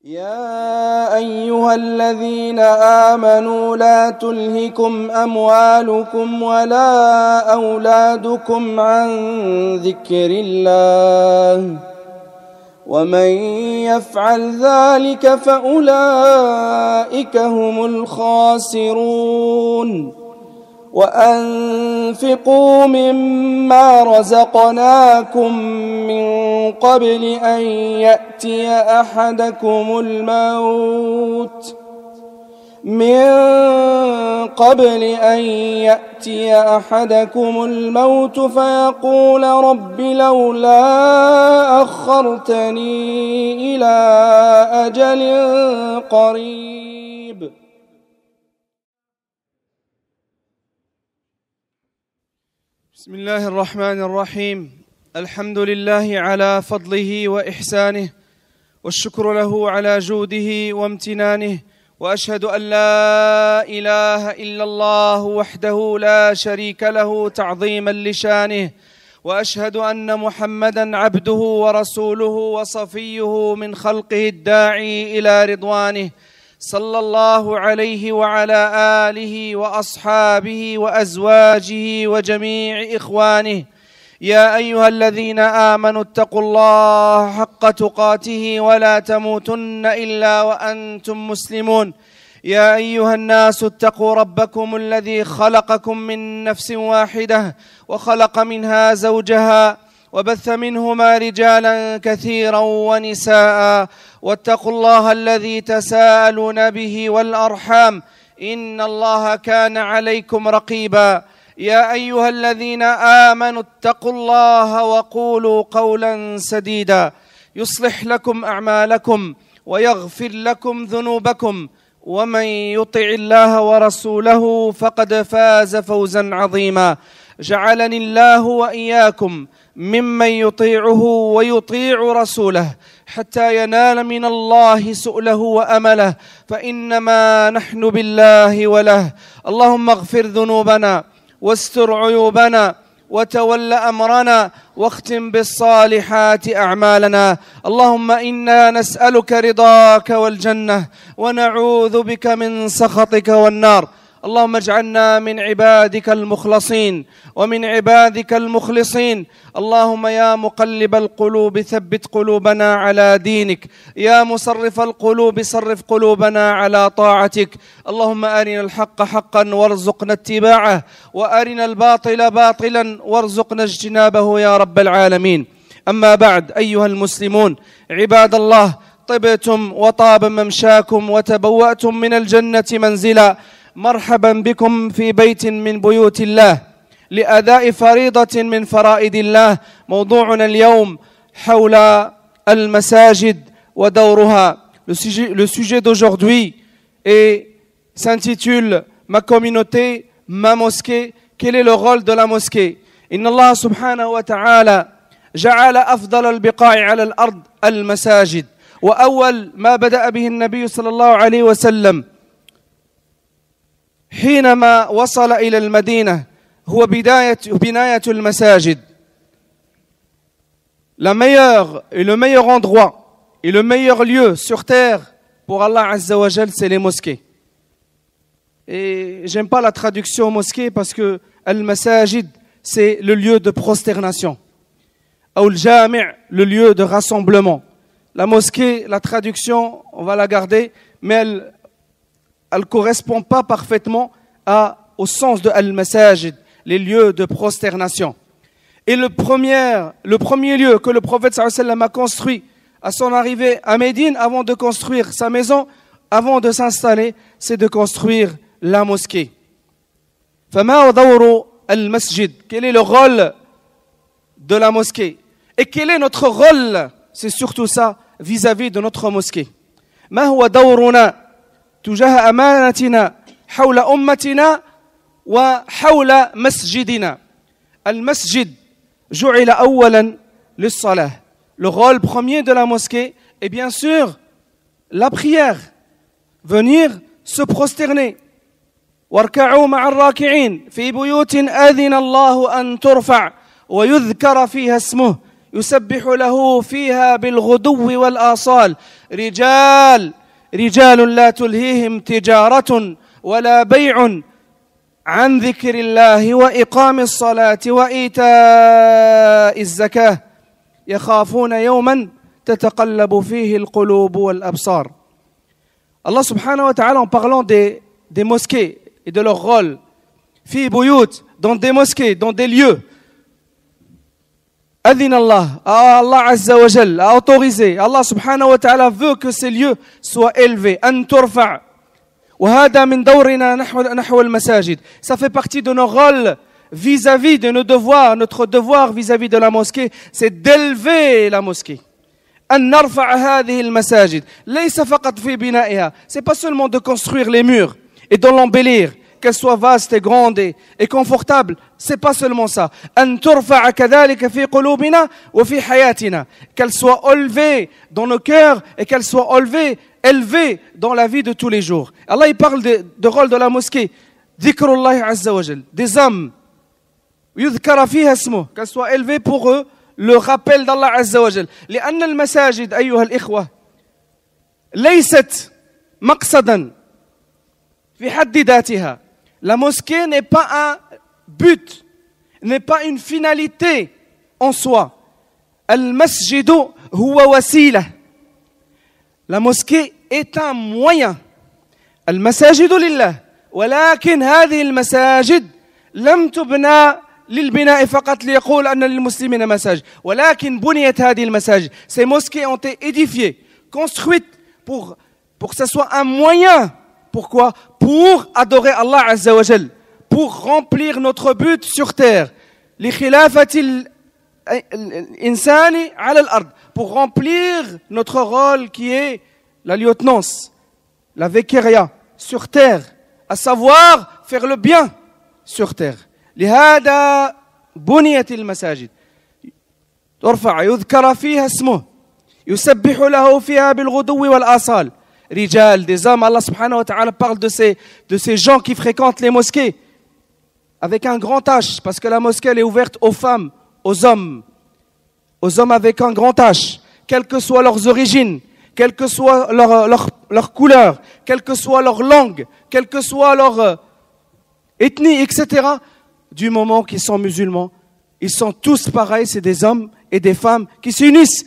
يا أيها الذين آمنوا لا تلهكم أموالكم ولا أولادكم عن ذكر الله ومن يفعل ذلك فأولئك هم الخاسرون وأنفقوا مما رزقناكم من قبل أن يأتي أحدكم الموت فيقول رب لولا أخرتني إلى أجل قريب. بسم الله الرحمن الرحيم. الحمد لله على فضله وإحسانه والشكر له على جوده وامتنانه، وأشهد أن لا إله إلا الله وحده لا شريك له تعظيما لشانه، وأشهد أن محمدا عبده ورسوله وصفيه من خلقه الداعي إلى رضوانه، صلى الله عليه وعلى آله وأصحابه وأزواجه وجميع إخوانه. يا أيها الذين آمنوا اتقوا الله حق تقاته ولا تموتن إلا وأنتم مسلمون. يا أيها الناس اتقوا ربكم الذي خلقكم من نفس واحدة وخلق منها زوجها وبث منهما رجالا كثيرا ونساء، واتقوا الله الذي تساءلون به والأرحام إن الله كان عليكم رقيبا. يا أيها الذين آمنوا اتقوا الله وقولوا قولا سديدا يصلح لكم أعمالكم ويغفر لكم ذنوبكم، ومن يطع الله ورسوله فقد فاز فوزا عظيما. جعلني الله وإياكم ممن يطيعه ويطيع رسوله حتى ينال من الله سؤله وأمله، فإنما نحن بالله وله. اللهم اغفر ذنوبنا واستر عيوبنا وتول أمرنا واختم بالصالحات أعمالنا. اللهم إنا نسألك رضاك والجنة ونعوذ بك من سخطك والنار. اللهم اجعلنا من عبادك المخلصين ومن عبادك المخلصين. اللهم يا مقلب القلوب ثبت قلوبنا على دينك، يا مصرف القلوب صرف قلوبنا على طاعتك. اللهم أرنا الحق حقا وارزقنا اتباعه، وأرنا الباطل باطلا وارزقنا اجتنابه يا رب العالمين. أما بعد، أيها المسلمون عباد الله، طبتم وطاب ممشاكم وتبوأتم من الجنة منزلا. مرحبا بكم في بيت من بيوت الله لأداء فريضة من فرائض الله. موضوعنا اليوم حول المساجد ودورها. Le sujet d'aujourd'hui s'intitule Ma communauté, ma mosquée. Quel est le rôle de la mosquée? إن الله سبحانه وتعالى جعل أفضل البقاع على الأرض المساجد، وأول ما بدأ به النبي صلى الله عليه وسلم حينما وصل إلى المدينة هو بناية المساجد. La meilleure et le meilleur endroit et le meilleur lieu sur terre pour Allah Azza wa Jal, c'est les mosquées. Et j'aime pas la traduction mosquée parce que al-masajid, c'est le lieu de prosternation. Ou al-jami', le lieu de rassemblement. La mosquée, la traduction, on va la garder, mais elle ne correspond pas parfaitement au sens de al-masajid, les lieux de prosternation. Et le premier lieu que le prophète sallallahu alayhi wa sallam a construit à son arrivée à Médine, avant de construire sa maison, avant de s'installer, c'est de construire la mosquée. فما دور المسجد? Quel est le rôle de la mosquée? Et quel est notre rôle? C'est surtout ça vis-à-vis de notre mosquée. ما هو دورنا تجاه أمانتنا حول أمتنا وحول مسجدنا؟ المسجد جعل أولا للصلاة. Le rôle premier de la mosquée est bien sûr la prière, venir se prosterner. واركعوا مع الراكعين في بيوت أذن الله أن ترفع ويذكر فيها اسمه يسبح له فيها بالغدو والآصال رجال لا تلهيهم تجارة ولا بيع عن ذكر الله وإقام الصلاة وإيتاء الزكاة يخافون يوما تتقلب فيه القلوب والأبصار. Allah subhanahu wa ta'ala, en parlant des mosquées et de leur rôle, fi buyut, dans des mosquées, dans des lieux, Adhin Allah Azza wa Jal a autorisé, Allah subhanahu wa ta'ala veut que ces lieux soient élevés, an turfa'. وهذا من دورنا نحو المساجد. Ça fait partie de nos rôles vis-à-vis de nos devoirs. Notre devoir vis-à-vis de la mosquée, c'est d'élever la mosquée. أن نرفع هذه المساجد ليس فقط في بنائها. C'est pas seulement de construire les murs et de l'embellir, qu'elle soit vaste et grande et confortable. C'est pas seulement ça. أن ترفع كذلك في قلوبنا وفي حياتنا. Qu'elle soit élevée dans nos cœurs et qu'elle soit élevée dans la vie de tous les jours. Allah il parle de rôle de la mosquée. Dhikrullah Azza wa Jal. Des hommes. يذكر فيها اسمه. Qu'elle soit élevée pour eux. Le rappel d'Allah Azza wa Jal. لأن المساجد أيها الإخوة ليست مقصدا في حد ذاتها. La mosquée n'est pas un but, n'est pas une finalité en soi. المسجد هو وسيلة. La mosquée est un moyen. المساجد لله. ولكن هذه المساجد لم تبنى للبناء فقط ليقول أن للمسلمين مساجد. ولكن بنيت هذه المساجد. Ces mosquées ont été édifiées, construites pour que ce soit un moyen. Pourquoi? Pour adorer Allah Azza wa Jal, pour remplir notre but sur terre. لخلافة الإنسان على الأرض. Pour remplir notre rôle qui est la lieutenance, la vicariat sur terre, à savoir faire le bien sur terre. لهذا بنيت المساجد. ترفع يذكر فيها اسمه يسبح له فيها بالغدو والآصال. Rijal, des hommes, Allah subhanahu wa ta'ala parle de ces gens qui fréquentent les mosquées avec un grand H, parce que la mosquée elle est ouverte aux femmes, aux hommes avec un grand H, quelles que soient leurs origines, quelle que soit leur couleur, quelle que soit leur langue, quelle que soit leur ethnie, etc. Du moment qu'ils sont musulmans, ils sont tous pareils, c'est des hommes et des femmes qui s'unissent,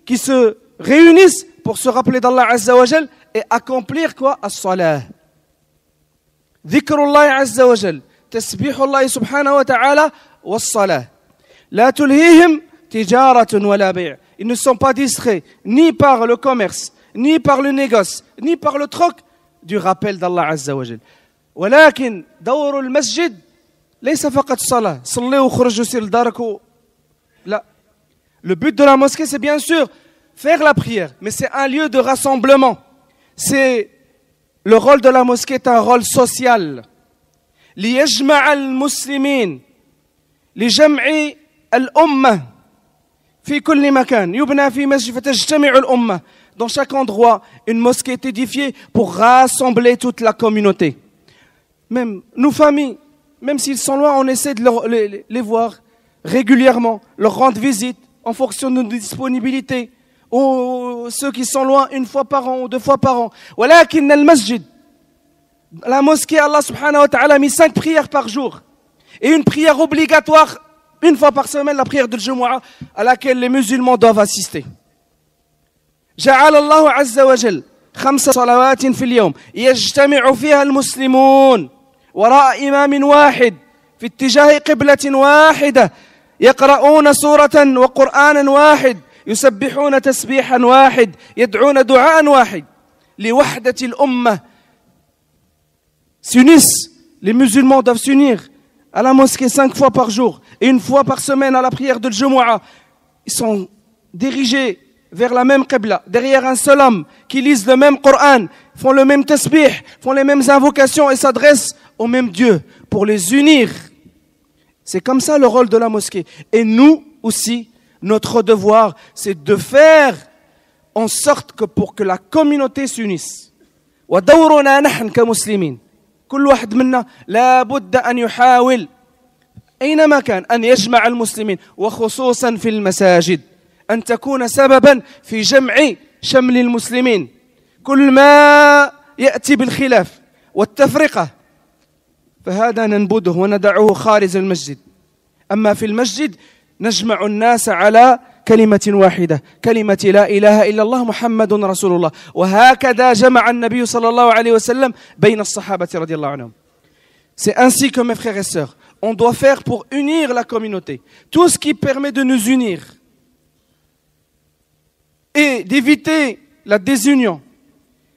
qui se réunissent pour se rappeler d'Allah Azza wa Jal et accomplir quoi? As-salah. Dhikrullah Azza wa Jal. Tasbihullah subhanahu wa ta'ala was-salah. La tulhihim tijaratun wa la bay'. Ils ne sont pas distraits ni par le commerce, ni par le négoce, ni par le troc du rappel d'Allah Azza wa Jal. ولكن دور المسجد ليس فقط صلاة. صلي وخرج وسير لدارك. لا. Le but de la mosquée c'est bien sûr faire la prière, mais c'est un lieu de rassemblement. C'est le rôle de la mosquée est un rôle social. ليجمع المسلمين لجمع الأمة في كل مكان يبنى في مسجد فتجتمع الأمة. Dans chaque endroit, une mosquée est édifiée pour rassembler toute la communauté. Même nos familles, même s'ils sont loin, on essaie de les voir régulièrement, leur rendre visite en fonction de nos disponibilités. Ou ceux qui sont loin une fois par an ou 2 fois par an. ولكن المسجد, la mosquée, Allah subhanahu wa ta'ala a mis 5 prières par jour. Et une prière obligatoire, une fois par semaine, la prière de Jumu'ah, à laquelle les musulmans doivent assister. جعل الله عز وجل 5 صلوات في اليوم يجتمع فيها المسلمون وراء إمام واحد في اتجاه قبلة واحدة يقرؤون سورة وقرآنا واحد يسبحون تسبيحا واحد يدعون دعاء واحد لوحدة الأمة. S'unissent, les musulmans doivent s'unir à la mosquée 5 fois par jour et 1 fois par semaine à la prière de Jumu'ah. Ils sont dirigés vers la même qibla, derrière un seul homme qui lisent le même Coran, font le même tasbih, font les mêmes invocations et s'adressent au même Dieu pour les unir. C'est comme ça le rôle de la mosquée. Et nous aussi, notre devoir, c'est de faire en sorte que pour que la communauté s'unisse. ودورنا نحن كمسلمين كل واحد منا لا بد أن يحاول أينما كان أن يجمع المسلمين وخصوصا في المساجد. أن تكون سببا في جمع شمل المسلمين. كل ما يأتي بالخلاف والتفرقة فهذا ننبذه وندعه خارج المسجد. أما في المسجد نجمع الناس على كلمة واحدة، كلمة لا إله إلا الله محمد رسول الله. وهكذا جمع النبي صلى الله عليه وسلم بين الصحابة رضي الله عنهم. C'est ainsi que mes frères et sœurs, on doit faire pour unir la communauté. Tout ce qui permet de nous unir et d'éviter la désunion,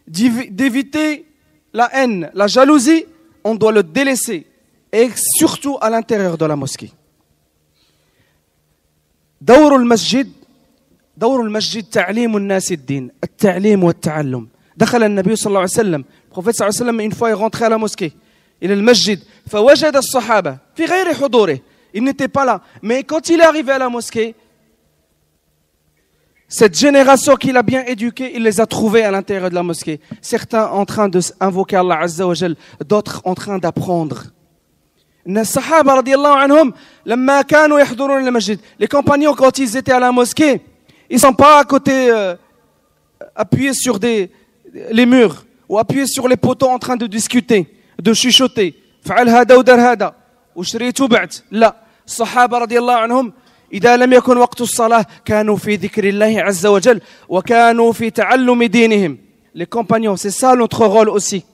d'éviter la haine, la jalousie, on doit le délaisser, et surtout à l'intérieur de la mosquée. دور المسجد تعليم الناس الدين، التعليم والتعلم. دخل النبي صلى الله عليه وسلم، le prophète صلى الله عليه وسلم une fois est rentré à la mosquée, إلى المسجد فوجد الصحابة في غير حضوره. Il n'était pas là, mais quand il est arrivé à la mosquée, cette génération qu'il a bien éduquée, il les a trouvés à l'intérieur de la mosquée. Certains en train d'invoquer Allah Azza wa Jal, d'autres en train d'apprendre. الصحابة رضي الله عنهم لما كانوا يحضرون المسجد, les compagnons quand ils étaient à la mosquée, ils ne sont pas à côté appuyés sur les murs ou appuyés sur les poteaux en train de discuter, de chuchoter. فعل هذا ودر هذا وشريت وبعت. لا, الصحابة رضي الله عنهم إذا لم يكن وقت الصلاة كانوا في ذكر الله عز وجل وكانوا في تعلم دينهم. Les compagnons, c'est ça notre rôle aussi.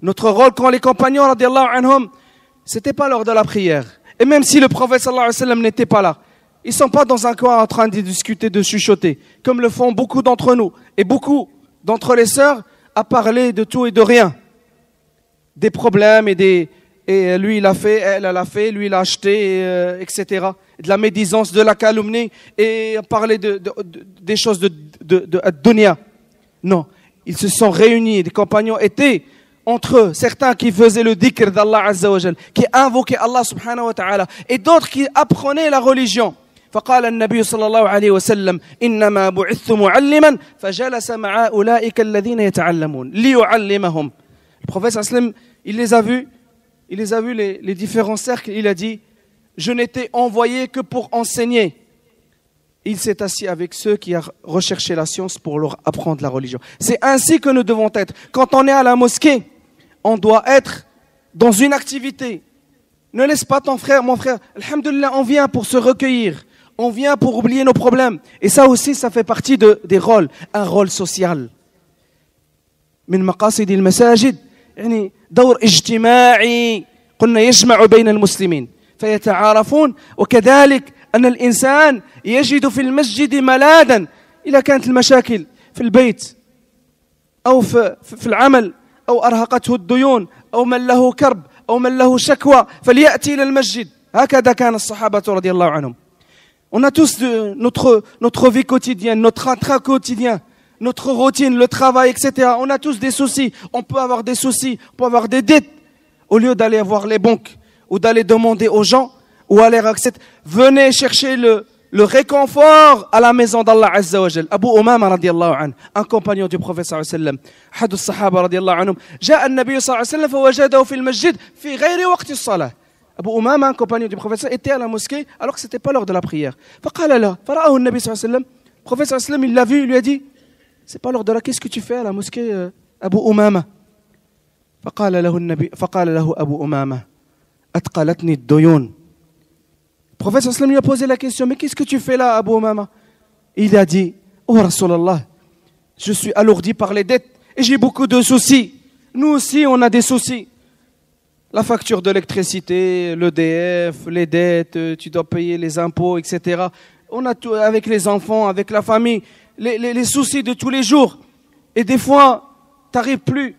Notre rôle quand les compagnons رضي الله عنهم, c'était pas lors de la prière. Et même si le prophète sallallahu alayhi wa sallam n'était pas là, ils sont pas dans un coin en train de discuter, de chuchoter, comme le font beaucoup d'entre nous et beaucoup d'entre les sœurs, à parler de tout et de rien, des problèmes et lui il a fait, elle a fait, lui il a acheté, etc. De la médisance, de la calomnie et parler des choses de dunya. Non, ils se sont réunis, les compagnons étaient entre eux, certains qui faisaient le dhikr d'Allah Azza wa Jal, qui invoquaient Allah subhanahu wa ta'ala, et d'autres qui apprenaient la religion. فقال النبي صلى الله عليه وسلم إنما بعثت معلما فجلس مع أولئك الذين يتعلمون ليعلمهم. Le prophète sallallahu alayhi wa sallam, il les a vus les différents cercles, il a dit je n'étais envoyé que pour enseigner. Il s'est assis avec ceux qui ont recherché la science pour leur apprendre la religion. C'est ainsi que nous devons être. Quand on est à la mosquée, on doit être dans une activité. Ne laisse pas ton frère, mon frère. Alhamdulillah, on vient pour se recueillir. On vient pour oublier nos problèmes. Et ça aussi, ça fait partie des rôles. Un rôle social. من مقاصد المساجد يعني دور اجتماعي قلنا يجمع بين المسلمين فيتعارفون وكذلك أن الإنسان يجد في المسجد ملاذا إذا كانت المشاكل في البيت أو في العمل أو أرهقته الديون أو من له كرب أو من له شكوى فليأتي إلى المسجد. هكذا كان الصحابة رضي الله عنهم. On a tous notre vie quotidienne, notre train quotidien, notre routine, le travail, etc. On a tous des soucis. On peut avoir des soucis, on peut avoir des dettes. Au lieu d'aller voir les banques ou d'aller demander aux gens ou aller accepter, venez chercher le réconfort à la maison d'Allah Azza wa Jal. Abu Umama radiallahu anhu, un compagnon du prophète sallallahu alayhi wa sallam, أحد الصحابة رضي الله عنهم, جاء النبي صلى الله عليه وسلم فوجده في المسجد في غير وقت الصلاة. Abu Umama, un compagnon du prophète, était à la mosquée alors que c'était pas l'heure de la prière. فقال له, فرآه النبي صلى الله عليه وسلم, le prophète sallallahu alayhi wa sallam, il l'a vu, il lui a dit, c'est pas l'heure de la, qu'est-ce que tu fais à la mosquée, Abu Umama? فقال له أبو أمامة أثقلتني الديون. Le prophète sallallahu alayhi wa sallam lui a posé la question, mais qu'est-ce que tu fais là, Abu Umama? Il a dit, oh Rasulallah, je suis alourdi par les dettes et j'ai beaucoup de soucis. Nous aussi, on a des soucis. La facture d'électricité, l'EDF, les dettes, tu dois payer les impôts, etc. On a tout avec les enfants, avec la famille, les soucis de tous les jours. Et des fois, tu n'arrives plus,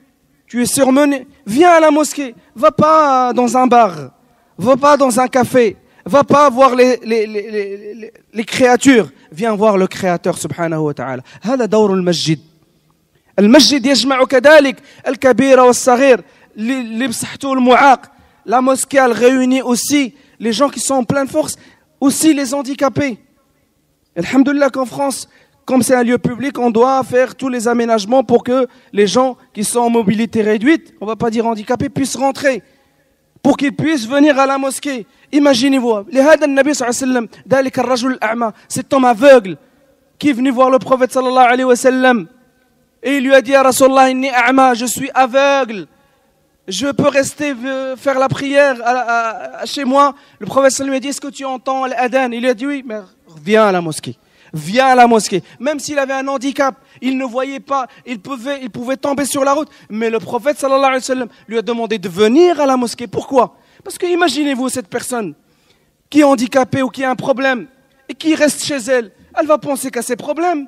tu es surmené. Viens à la mosquée, va pas dans un bar, va pas dans un café, va pas voir les créatures, viens voir le Créateur subhanahu wa ta'ala. هذا دور المسجد. المسجد يجمع كذلك الكبير والصغير. La mosquée elle réunit aussi les gens qui sont en pleine force, aussi les handicapés. Alhamdulillah qu'en France, comme c'est un lieu public, on doit faire tous les aménagements pour que les gens qui sont en mobilité réduite, on ne va pas dire handicapés, puissent rentrer, pour qu'ils puissent venir à la mosquée. Imaginez-vous, cet homme aveugle, qui est venu voir le prophète sallallahu alayhi wa sallam et il lui a dit à Rasulallah, inni a'ma, je suis aveugle, je peux rester faire la prière chez moi. Le prophète sallallahu lui a dit, est-ce que tu entends l'adhan? Il lui a dit oui, mais viens à la mosquée. Viens à la mosquée. Même s'il avait un handicap, il ne voyait pas, il pouvait tomber sur la route. Mais le prophète sallallahu alayhi wa sallam lui a demandé de venir à la mosquée. Pourquoi? Parce que imaginez-vous cette personne qui est handicapée ou qui a un problème et qui reste chez elle. Elle va penser qu'à ses problèmes.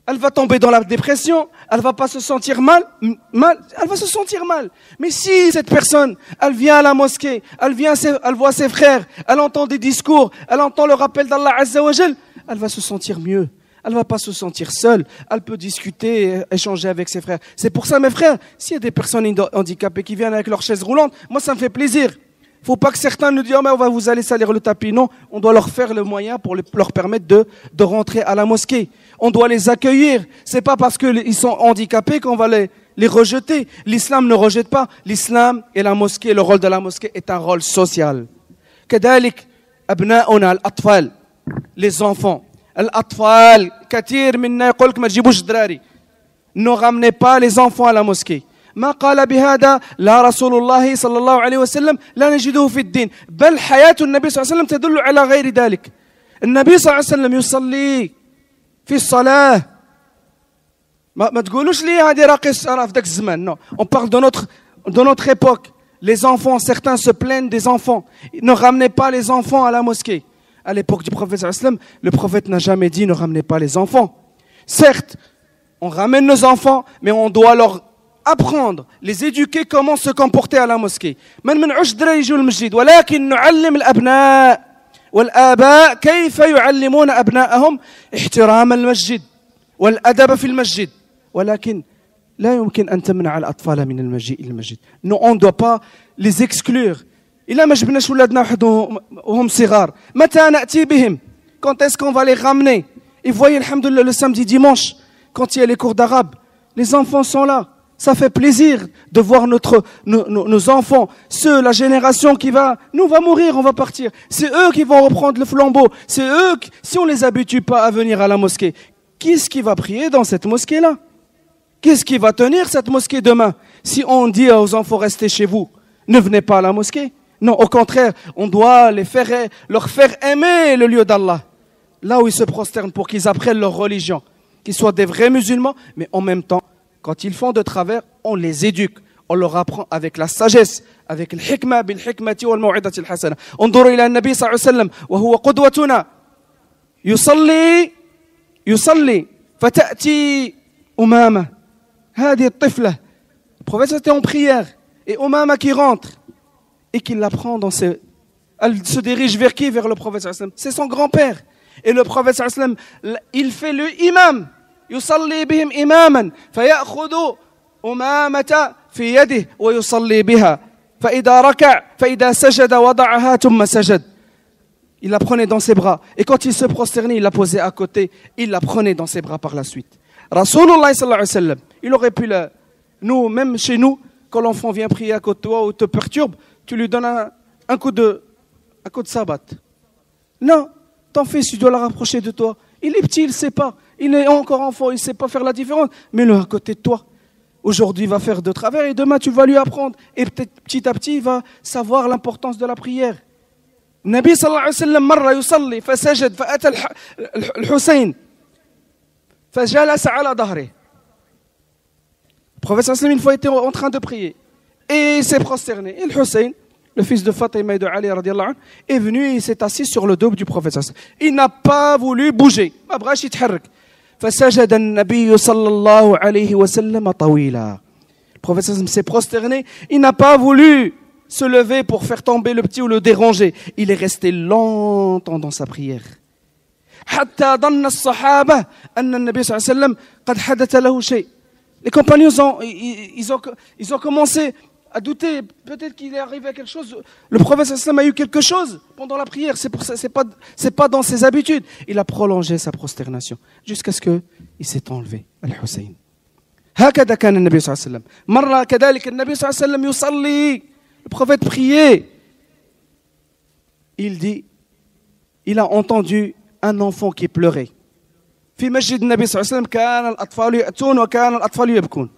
Elle va tomber dans la dépression. Elle va pas se sentir mal. Elle va se sentir mal. Mais si cette personne, elle vient à la mosquée, elle voit ses frères, elle entend des discours, elle entend le rappel d'Allah Azza wa Jal, elle va se sentir mieux. Elle ne va pas se sentir seule. Elle peut discuter, échanger avec ses frères. C'est pour ça, mes frères, s'il y a des personnes handicapées qui viennent avec leur chaise roulante, moi, ça me fait plaisir. Il ne faut pas que certains nous disent « Oh, mais vous allez salir le tapis ». Non, on doit leur faire le moyen pour leur permettre de rentrer à la mosquée. On doit les accueillir. Ce n'est pas parce qu'ils sont handicapés qu'on va les rejeter. L'islam ne rejette pas. L'islam et la mosquée, le rôle de la mosquée est un rôle social. كذلك أبناؤنا الأطفال, les enfants. الأطفال كثير منا يقول لك ما تجيبوش الدراري. Ne ramenez pas les enfants à la mosquée. ما قال بهذا لا رسول الله صلى الله عليه وسلم لا نجده في الدين بل حياة النبي صلى الله عليه وسلم تدل على غير ذلك. النبي صلى الله عليه وسلم يصلي في الصلاة. ما تقولوش لي هذه راقص راه في ذاك الزمان. Non, on parle de notre époque. Les enfants, certains se plaignent des enfants. Ne ramenez pas les enfants à la mosquée. À l'époque du prophète sallallahu alayhi wa sallam, le prophète n'a jamais dit ne ramenez pas les enfants. Certes, on ramène nos enfants, mais on doit leur apprendre, les éduquer comment se comporter à la mosquée. من منعوش الدراري يجوا للمسجد ولكن نعلم الأبناء والآباء كيف يعلمون أبنائهم احترام المسجد والأدب في المسجد ولكن لا يمكن أن تمنع الأطفال من المجيء إلى المسجد. Nous, on ne doit pas les exclure. إلا ما جبناش ولادنا وهم صغار متى نأتي بهم? Quand est-ce qu'on va les ramener? Et voyez, alhamdoulilah, le samedi dimanche, quand il y a les cours d'arabe, les enfants sont là. Ça fait plaisir de voir nos enfants, la génération qui va mourir, on va partir. C'est eux qui vont reprendre le flambeau. C'est eux, si on ne les habitue pas à venir à la mosquée, qui est-ce qui va prier dans cette mosquée-là? Qu'est-ce qui va tenir cette mosquée demain? Si on dit aux enfants, restez chez vous, ne venez pas à la mosquée. Non, au contraire, on doit leur faire aimer le lieu d'Allah. Là où ils se prosternent pour qu'ils apprennent leur religion. Qu'ils soient des vrais musulmans, mais en même temps, quand ils font de travers, on les éduque. On leur apprend avec la sagesse, avec le hikmah, bil hikmati wal maw'idati al hasana. انظروا إلى النبي صلى الله عليه وسلم وهو قدوتنا يصلي فتأتي أمامة هذه الطفلة. Le prophète était en prière et Umama qui rentre et qui l'apprend elle se dirige vers qui? Vers le prophète sallallahu alayhi wa sallam. C'est son grand-père. Et le prophète sallallahu alayhi wa sallam, il fait le imam. يصلي بهم إماما فيأخذ أمامة في يده ويصلي بها فإذا ركع فإذا سجد وضعها ثم سجد. Il la prenait dans ses bras. Et quand il se prosternait, il la posait à côté. Il la prenait dans ses bras par la suite. Rasulullah sallallahu alayhi wa sallam, il aurait pu nous, même chez nous, quand l'enfant vient prier à côté de toi ou te perturbe, tu lui donnes un coup de sabbat. Non, ton fils, tu dois le rapprocher de toi. Il est petit, il ne sait pas. Il est encore enfant, il ne sait pas faire la différence. Mets-le à côté de toi. Aujourd'hui, il va faire de travers et demain, tu vas lui apprendre. Et peut-être petit à petit, il va savoir l'importance de la prière. Nabi sallallahu alayhi wa sallam, marra yusalli, fasajad, fa'ata al-Hussein, fajalasa ala dahri. Le prophète sallallahu alayhi wa sallam, une fois, était en train de prier. Et il s'est prosterné. Et le Hussein, le fils de Fatima et de Ali radiallahu anhu, est venu et il s'est assis sur le dos du prophète sallallahu alayhi wa sallam. Il n'a pas voulu bouger. ما بغاش يتحرك. فسجد النبي صلى الله عليه وسلم طويلا. Le prophète sallallahu alayhi wa sallam s'est prosterné. Il n'a pas voulu se lever pour faire tomber le petit ou le déranger. Il est resté longtemps dans sa prière. حتى ظن الصحابة أن النبي صلى الله عليه وسلم قد حدث له شيء. Les compagnons ils ont commencé à douter, peut-être qu'il est arrivé à quelque chose. Le prophète sallallahu alayhi wa sallam a eu quelque chose pendant la prière. C'est pas dans ses habitudes. Il a prolongé sa prosternation jusqu'à ce que il s'est enlevé. Al-Hussein. هكذا كان النبي صلى الله عليه وسلم. مرة كذلك النبي صلى الله عليه وسلم يصلي. Le prophète priait. Il dit, il a entendu un enfant qui pleurait. في مسجد النبي صلى الله عليه وسلم كان الأطفال يأتون وكان الأطفال يبكون.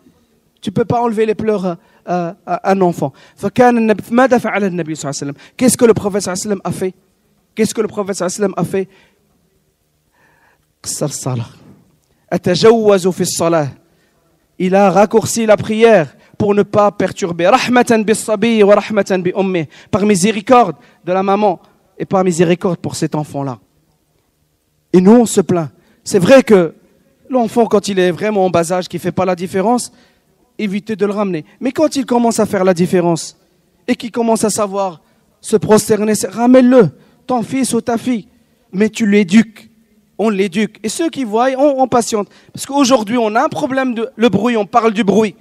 Tu peux pas enlever les pleurs à un enfant. فكان النبي ماذا فعل النبي صلى الله عليه وسلم? Qu'est-ce que le prophète صلى الله عليه وسلم a fait? Qu'est-ce que le prophète صلى الله عليه وسلم a fait? قصر الصلاة. أتجوز في الصلاة. Il a raccourci la prière pour ne pas perturber. رحمة بالصبي ورحمة بأمه. Par miséricorde de la maman et par miséricorde pour cet enfant-là. Et nous, on se plaint. C'est vrai que l'enfant, quand il est vraiment en bas âge, qui ne fait pas la différence, évitez de le ramener. Mais quand il commence à faire la différence et qu'il commence à savoir se prosterner, ramène-le, ton fils ou ta fille. Mais tu l'éduques, on l'éduque. Et ceux qui voient, on patiente. Parce qu'aujourd'hui, on a un problème de le bruit, on parle du bruit.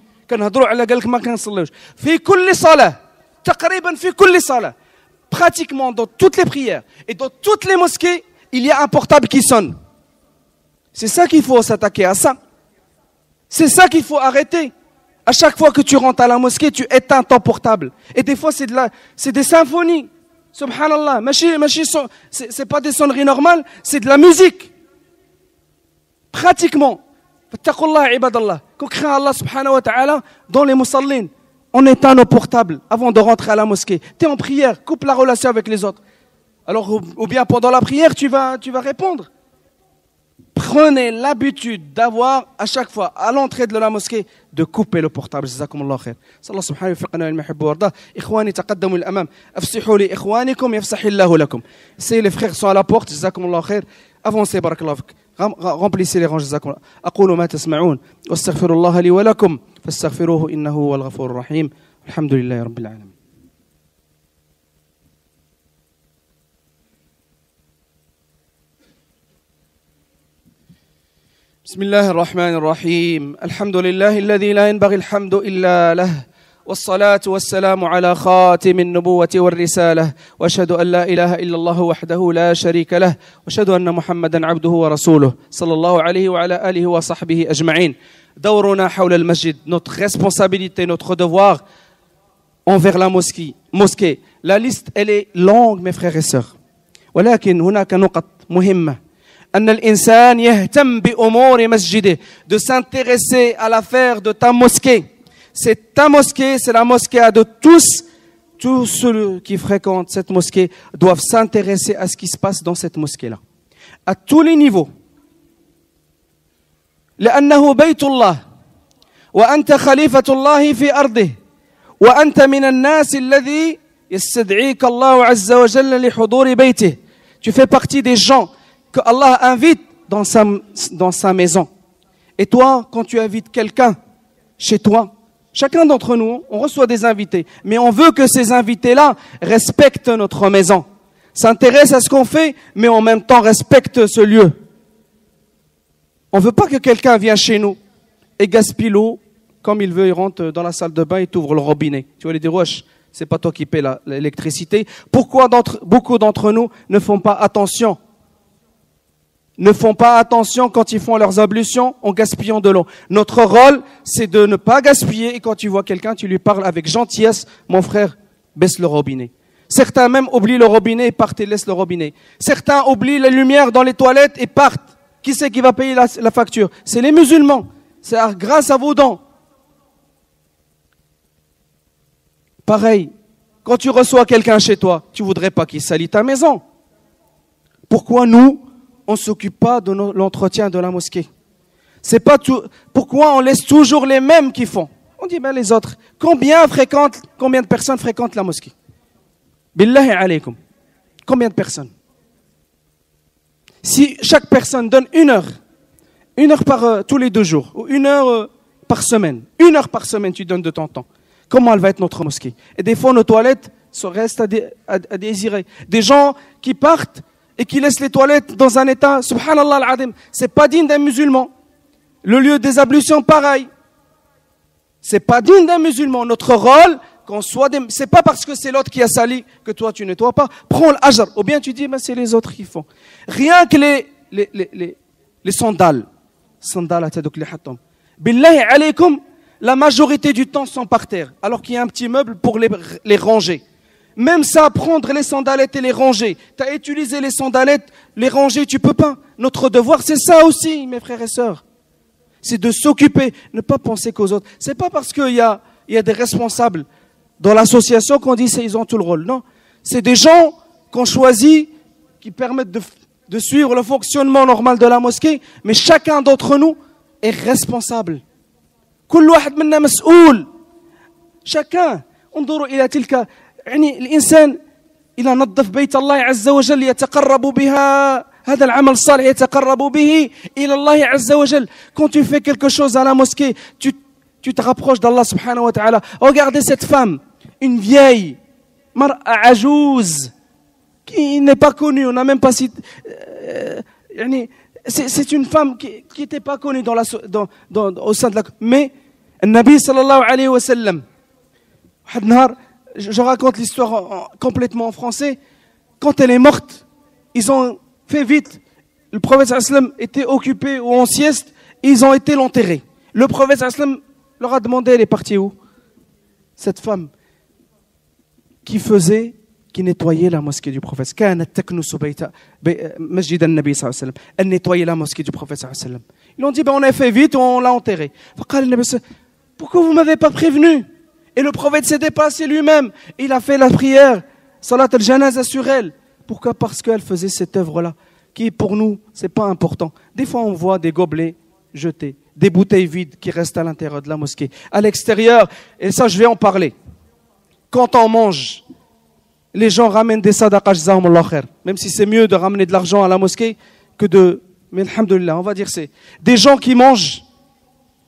Pratiquement dans toutes les prières et dans toutes les mosquées, il y a un portable qui sonne. C'est ça qu'il faut s'attaquer à ça. C'est ça qu'il faut arrêter. À chaque fois que tu rentres à la mosquée, tu éteins ton portable. Et des fois, c'est des symphonies. Subhanallah. C'est pas des sonneries normales, c'est de la musique. Pratiquement. Fattaqullah ibadallah. Quand craint Allah subhanahu wa ta'ala, dans les musallines, on éteint nos portables avant de rentrer à la mosquée. Tu es en prière, coupe la relation avec les autres. Alors, ou bien pendant la prière, tu vas répondre. Prenez l'habitude d'avoir à chaque fois à l'entrée de la mosquée de couper le portable. Jazakumullah khair. Sallallahu subhanahu wa ta'ala wa yuhibbu warda. Ikhwani taqaddamu al-amam. Afsihu li ikhwanikum yafsahillahu lakum. Si les frères sont à la porte, jazakumullah khair. Avancez barakallahu fik. Remplissez les rangs, jazakumullah. Aqulu ma tasma'un wastaghfirullah li wa lakum fastaghfiruhu innahu huwal ghafurur rahim. Alhamdulillahi rabbil alamin. بسم الله الرحمن الرحيم الحمد لله الذي لا ينبغي الحمد إلا له والصلاة والسلام على خاتم النبوة والرسالة وأشهد أن لا إله إلا الله وحده لا شريك له وأشهد أن محمدا عبده ورسوله صلى الله عليه وعلى آله وصحبه أجمعين. دورنا حول المسجد, notre responsabilité, notre devoir envers la mosquée. La liste, elle est longue, mes frères et sœurs. ولكن هناك نقط مهمة. أن الإنسان يهتم بأمور مسجده, de s'intéresser à l'affaire de ta mosquée. C'est ta mosquée, c'est la mosquée de tous. Tous ceux qui fréquentent cette mosquée doivent s'intéresser à ce qui se passe dans cette mosquée-là. À tous les niveaux. لأنه بيت الله وأنت خليفة الله في أرضه وأنت من الناس الذي يستدعيك الله عز وجل لحضور بيته. Tu fais partie des gens que Allah invite dans sa maison. Et toi, quand tu invites quelqu'un chez toi, chacun d'entre nous, on reçoit des invités. Mais on veut que ces invités-là respectent notre maison. S'intéressent à ce qu'on fait, mais en même temps respectent ce lieu. On ne veut pas que quelqu'un vienne chez nous et gaspille l'eau comme il veut, il rentre dans la salle de bain et t'ouvre le robinet. Tu vas lui dire, wesh, c'est pas toi qui paie l'électricité. Pourquoi beaucoup d'entre nous ne font pas attention? Ne font pas attention quand ils font leurs ablutions en gaspillant de l'eau. Notre rôle, c'est de ne pas gaspiller. Et quand tu vois quelqu'un, tu lui parles avec gentillesse. Mon frère, baisse le robinet. Certains même oublient le robinet et partent et laissent le robinet. Certains oublient la lumière dans les toilettes et partent. Qui c'est qui va payer la facture? C'est les musulmans. C'est grâce à vos dons. Pareil, quand tu reçois quelqu'un chez toi, tu ne voudrais pas qu'il salit ta maison. Pourquoi nous, on ne s'occupe pas de l'entretien de la mosquée? C'est pas tout. Pourquoi on laisse toujours les mêmes qui font? On dit, ben les autres. Combien de personnes fréquentent la mosquée? Billahi alaykum. Combien de personnes? Si chaque personne donne une heure par tous les 2 jours, ou 1 heure par semaine, 1 heure par semaine tu donnes de ton temps, comment elle va être notre mosquée? Et des fois nos toilettes restent à désirer. Des gens qui partent et qui laissent les toilettes dans un état, subhanallah al-adim, c'est pas digne d'un musulman. Le lieu des ablutions, pareil. C'est pas digne d'un musulman. Notre rôle, c'est pas parce que c'est l'autre qui a sali que toi tu nettoies pas. Prends l'ajr. Ou bien tu dis, c'est les autres qui font. Rien que les sandales. Sandales à tadouk les hatam. Billahi alaykum, la majorité du temps sont par terre. Alors qu'il y a un petit meuble pour les ranger. Même ça, prendre les sandalettes et les ranger. Tu as utilisé les sandalettes, les ranger, tu peux pas. Notre devoir, c'est ça aussi, mes frères et sœurs. C'est de s'occuper, ne pas penser qu'aux autres. C'est pas parce qu'il y a des responsables dans l'association qu'on dit qu'ils ont tout le rôle. Non, c'est des gens qu'on choisit qui permettent de suivre le fonctionnement normal de la mosquée, mais chacun d'entre nous est responsable. كل واحد منا مسؤول. Chacun. انظروا إلى تلك يعني الإنسان إذا نظف بيت الله عز وجل يتقرب بها هذا العمل الصالح يتقرب به إلى الله عز وجل. Quand tu fais quelque chose à la mosquée, tu te rapproches d'Allah subhanahu wa ta'ala. Regardez cette femme, une vieille, mar'a ajouz, qui n'est pas connue, on n'a même pas cité. C'est une femme qui n'était pas connue au sein de la... Mais, le Nabi sallallahu alayhi wa sallam, je raconte l'histoire complètement en français, quand elle est morte, ils ont fait vite, le prophète sallallahu alayhi wa sallam était occupé ou en sieste, ils ont été l'enterrer. Le prophète sallallahu alayhi wa sallam leur a demandé, elle est partie où? Cette femme qui nettoyait la mosquée du prophète. Elle nettoyait la mosquée du prophète. Ils ont dit, on a fait vite, on l'a enterré. Pourquoi vous ne m'avez pas prévenu? Et le prophète s'est déplacé lui-même. Il a fait la prière, salat al-janaza sur elle. Pourquoi? Parce qu'elle faisait cette œuvre-là, qui pour nous, c'est pas important. Des fois, on voit des gobelets jetés, des bouteilles vides qui restent à l'intérieur de la mosquée. À l'extérieur, et ça, je vais en parler. Quand on mange, les gens ramènent des sadaqas, même si c'est mieux de ramener de l'argent à la mosquée que de... Mais alhamdoulilah, on va dire c'est des gens qui mangent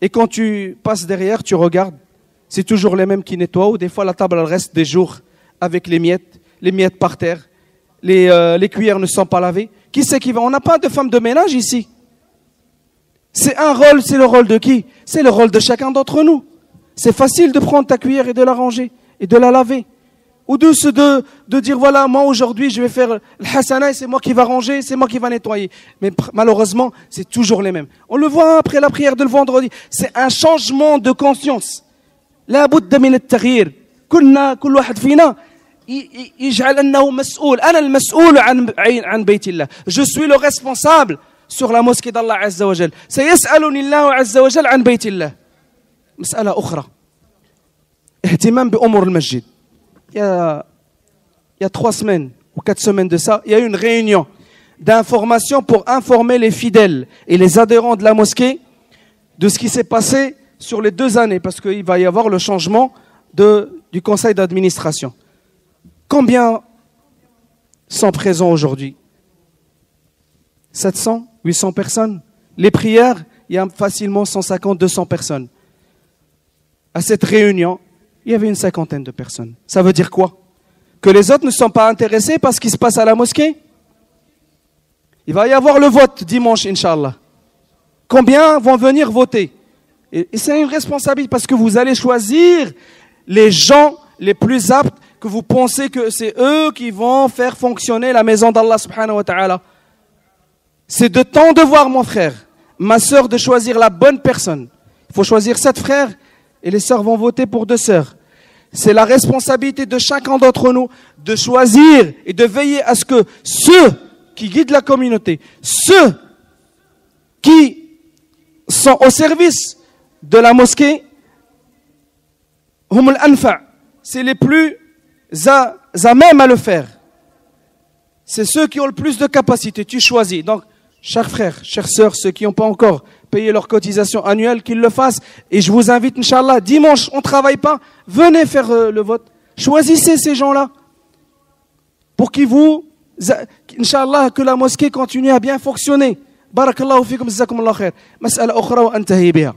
et quand tu passes derrière, tu regardes, c'est toujours les mêmes qui nettoient ou des fois la table elle reste des jours avec les miettes par terre, les cuillères ne sont pas lavées. Qui c'est qui va? On n'a pas de femme de ménage ici. C'est le rôle de qui? C'est le rôle de chacun d'entre nous. C'est facile de prendre ta cuillère et de la ranger et de la laver. Ou de dire, voilà, moi aujourd'hui je vais faire le hasana et c'est moi qui va ranger, c'est moi qui va nettoyer. Mais malheureusement, c'est toujours les mêmes. On le voit après la prière de le vendredi. C'est un changement de conscience. La budda min at-taghyir. كل واحد فينا يجعل أنه مسؤول. أنا المسؤول عن بيت الله. Je suis le responsable sur la mosquée d'Allah Azza wa Jal. سيسألني الله عز وجل عن بيت الله. مسألة أخرى. اهتمام بأمور المسجد. Il y a 3 semaines ou 4 semaines de ça, il y a eu une réunion d'information pour informer les fidèles et les adhérents de la mosquée de ce qui s'est passé sur les 2 années, parce qu'il va y avoir le changement du conseil d'administration. Combien sont présents aujourd'hui? 700, 800 personnes. Les prières, il y a facilement 150, 200 personnes. À cette réunion, il y avait une 50aine de personnes. Ça veut dire quoi? Que les autres ne sont pas intéressés par ce qui se passe à la mosquée? Il va y avoir le vote dimanche, Inch'Allah. Combien vont venir voter? Et c'est une responsabilité parce que vous allez choisir les gens les plus aptes que vous pensez que c'est eux qui vont faire fonctionner la maison d'Allah subhanahu wa ta'ala. C'est de ton devoir, mon frère, ma sœur, de choisir la bonne personne. Il faut choisir 7 frères et les sœurs vont voter pour 2 sœurs. C'est la responsabilité de chacun d'entre nous de choisir et de veiller à ce que ceux qui guident la communauté, ceux qui sont au service de la mosquée, hum al-anfa', c'est les plus à même à le faire. C'est ceux qui ont le plus de capacité. Tu choisis. Donc, chaque frère, chère sœur, ceux qui n'ont pas encore payé leur cotisation annuelle, qu'ils le fassent. Et je vous invite, Inch'Allah, dimanche, on ne travaille pas, venez faire le vote. Choisissez ces gens-là pour qu'ils vous, Inch'Allah, que la mosquée continue à bien fonctionner. Barakallahu fikum, jazakumullah khair. Mas'ala ukhra wa antahi biha.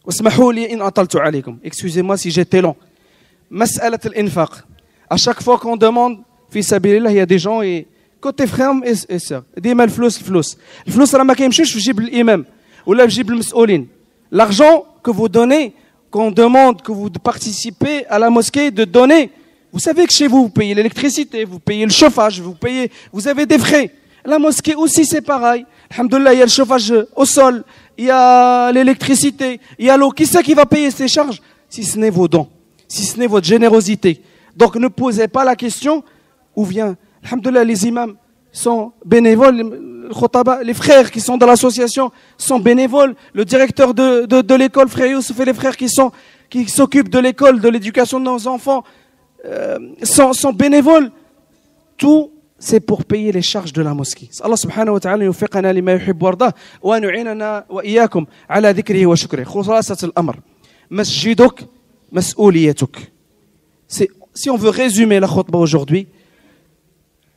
Wasmahou li in ataltu alaykum. Excusez-moi si j'étais long. Mas'alat al-infaq. À chaque fois qu'on demande, fi sabilillah, il y a des gens et côté frères et sœurs. ديما الفلوس راه ما كيمشيش في جيب الامام ولا في جيب المسؤولين. L'argent que vous donnez, qu'on demande que vous participez à la mosquée de donner, vous savez que chez vous, vous payez l'électricité, vous payez le chauffage, vous avez des frais. La mosquée aussi c'est pareil. Alhamdoulilah, il y a le chauffage au sol, il y a l'électricité, il y a l'eau. Qui c'est qui va payer ces charges? Si ce n'est vos dons, si ce n'est votre générosité. Donc ne posez pas la question où vient. Alhamdoulilah, les imams sont bénévoles, les frères qui sont dans l'association sont bénévoles, le directeur de l'école, frère Youssef, et les frères qui s'occupent de l'école, de l'éducation de nos enfants sont bénévoles. Tout c'est pour payer les charges de la mosquée. Allah subhanahu wa ta'ala يوفقنا لما يحب ويرضاه وأن يعيننا وإياكم على ذكره وشكره. خلاصة الأمر مسجدك مسؤوليتك. Si on veut résumer la khutbah aujourd'hui,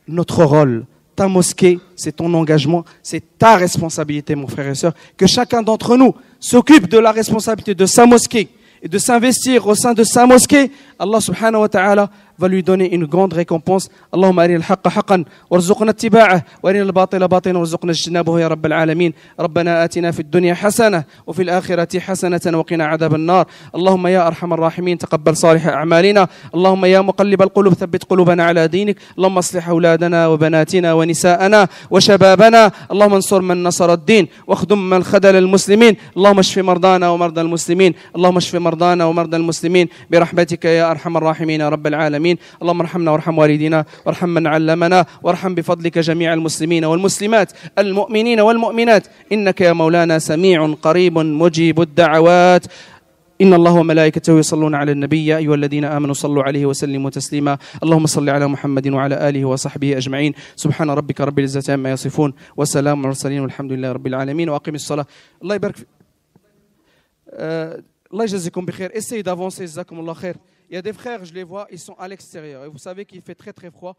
notre rôle, ta mosquée, c'est ton engagement, c'est ta responsabilité, mon frère et sœur, que chacun d'entre nous s'occupe de la responsabilité de sa mosquée et de s'investir au sein de sa mosquée. Allah subhanahu wa ta'ala va lui donner une grande récompense. Allahumma arina al-haqqa haqqan warzuqna ittiba'ah wa arina al-batila batilan warzuqna ijtinabahu ya rabbal alamin. Rabbana atina fid dunya hasanah wa fil akhirati hasanatan wa qina adhaban nar. Allahumma ya arhamar rahimin taqabbal salih a'malina. Allahumma ya muqallib al-qulub thabbit qulubana ala dinik. Allahumma aslih awladana wa banatina wa nisa'ana wa shababana. Allahumma ansur man nasara ad-din wa akhdum man khadala al-muslimin. Allahumma ashfi mardana wa marda al-muslimin. Allahumma ashfi mardana wa marda al-muslimin برحمتك يا أرحم الراحمين يا رب العالمين. اللهم ارحمنا وارحم والدينا وارحم من علمنا وارحم بفضلك جميع المسلمين والمسلمات المؤمنين والمؤمنات إنك يا مولانا سميع قريب مجيب الدعوات. إن الله وملائكته يصلون على النبي يا أيها الذين آمنوا صلوا عليه وسلموا تسليما. اللهم صل على محمد وعلى آله وصحبه أجمعين. سبحان ربك رب العزة عما يصفون وسلام على المرسلين والحمد لله رب العالمين. وأقم الصلاة. الله يبارك فيك. Allah yjazikum bi khair. Essayez d'avancer, jazakumullah khair. Il y a des frères, je les vois, ils sont à l'extérieur. Et vous savez qu'il fait très très froid.